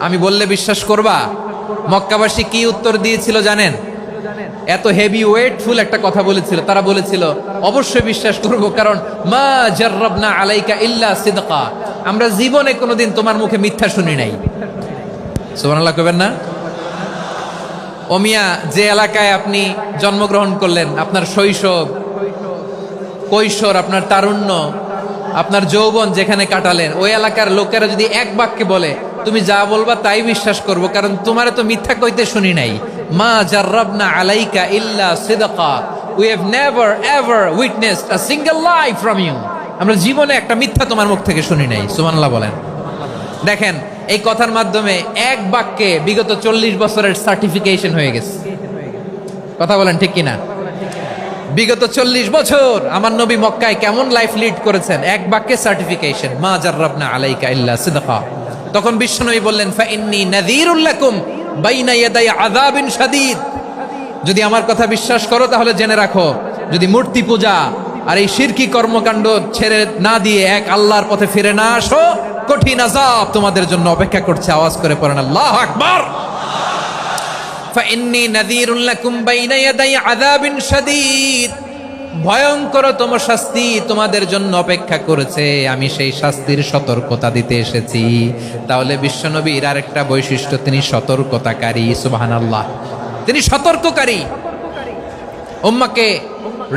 আমি বললে বিশ্বাস করবা? মক্কাবাসী কি উত্তর দিয়েছিল জানেন? এত হেভি ওয়েটফুল একটা কথা বলেছিল। তারা বলেছিল অবশ্যই বিশ্বাস করব, কারণ মা জাররাবনা আলাইকা ইল্লা সিদকা, আমরা জীবনে কোনোদিন তোমার মুখে মিথ্যা শুনি নাই। সুবহানাল্লাহ কইবেন না? ও মিয়া, যে এলাকায় আপনি জন্মগ্রহণ করলেন, আপনার শৈশব, কৈশোর, আপনার তারুণ্য, আপনার যৌবন যেখানে কাটালেন, ওই এলাকার লোকেরা যদি এক বাক্যে বলে তুমি যা বলবা তাই বিশ্বাস করব, কারণ তোমারে তো মিথ্যা কইতে শুনি নাই। মা জাররাবনা আলাইকা ইল্লা সিদকা, we have never ever witnessed a single lie from you, আমরা জীবনে একটা মিথ্যা তোমার মুখ থেকে শুনি নাই। সুবহানাল্লাহ বলেন। দেখেন, এই কথার মাধ্যমে এক বাক্যে বিগত 40 বছরের সার্টিফিকেশন হয়ে গেছে। কথা বলেন ঠিক কিনা? বিগত 40 বছর আমার নবী মক্কায় কেমন লাইফ লিড করেছেন, এক বাক্যে সার্টিফিকেশন, মা জাররাবনা আলাইকা ইল্লা সিদকা। তখন বিশ্বনবী বললেন ফা ইন্নী নাযীরুল লাকুম বাইনা ইয়াদাই আযাবিন শাদীদ, যদি আমার কথা বিশ্বাস করো তাহলে জেনে রাখো, যদি মূর্তি পূজা আর এই শিরকি কর্মকাণ্ড ছেড়ে না দিয়ে এক আল্লাহর পথে ফিরে না আসো, কঠিন আযাব তোমাদের জন্য অপেক্ষা করছে। আওয়াজ করে পড়েন আল্লাহু আকবার। ফাইন্নী নাযীরুল লাকুম বাইনা ইয়াদাই আযাবিন শাদীদ, ভয়ঙ্করতম শাস্তি তোমাদের জন্য অপেক্ষা করেছে, আমি সেই শাস্তির সতর্কতা দিতে এসেছি। তাহলে বিশ্বনবীর আরেকটা বৈশিষ্ট্য, তিনি সতর্কতাকারী। সুবহানাল্লাহ, তিনি সতর্ককারী। উম্মাহকে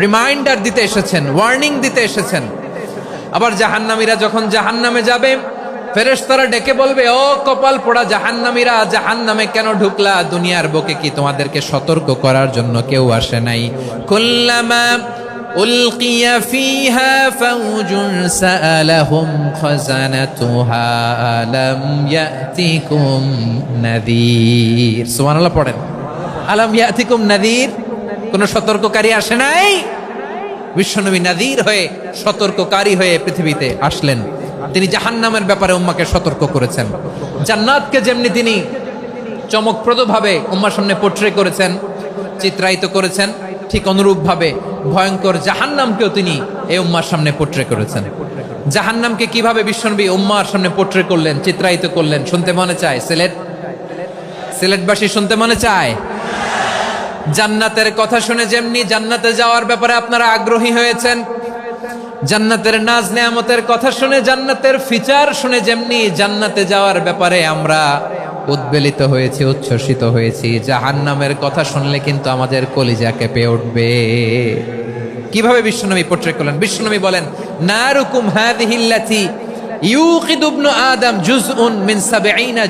রিমাইন্ডার দিতে এসেছেন, ওয়ার্নিং দিতে এসেছেন। আবার জাহান্নামীরা যখন জাহান্নামে যাবে, ফেরেশতারা ডেকে বলবে ও কপাল পোড়া জাহান্নামীরা, জাহান্নামে কেন ঢুকলা? দুনিয়ার বুকে কি তোমাদেরকে সতর্ক করার জন্য কেউ আসে নাই? কুল্লামা উলকিয়া ফিহা ফাউজুন সাআলাহুম খাযানাতুহা আলাম ইয়াতিকুম নাযীর। সুবহানাল্লাহ পড়েন। আলাম ইয়াতিকুম নাযীর, কোন সতর্ককারী আসে নাই? বিশ্বনবী নাযীর হয়ে, সতর্ককারী হয়ে পৃথিবীতে আসলেন। তিনি জাহান্নামের ব্যাপারে উম্মাকে সতর্ক করেছেন। জান্নাতকে যেমনি তিনি চমকপ্রদভাবে উম্মার সামনে পোট্রে করেছেন, চিত্রায়িত করেছেন, ঠিক অনুরূপভাবে ভয়ঙ্কর জাহান্নামকেও তিনি এই উম্মার সামনে পোট্রে করেছেন। জাহান্নামকে কিভাবে বিশ্বনবী উম্মার সামনে পোট্রে করলেন, চিত্রায়িত করলেন, শুনতে মনে চায়? সিলেটবাসী শুনতে মনে চায়? জান্নাতের কথা শুনে যেমনি জান্নাতে যাওয়ার ব্যাপারে আপনারা আগ্রহী হয়েছেন, জান্নাতের নাজ নেয়ামতের কথা শুনে, জান্নাতের ফিচার শুনে যেমনি জান্নাতে যাওয়ার ব্যাপারে আমরা উদ্বেলিত হয়েছি, উচ্ছ্বসিত হয়েছি, জাহান্নামের কথা শুনলে কিন্তু আমাদের কলিজা কেঁপে উঠবে। কিভাবে বিশ্বনবী পোট্রে করলেন? বিশ্বনবী বলেন নারুকুম হাযিহিল্লাতী ইউকিদু ইবনু আদম জুজউন মিন ৭০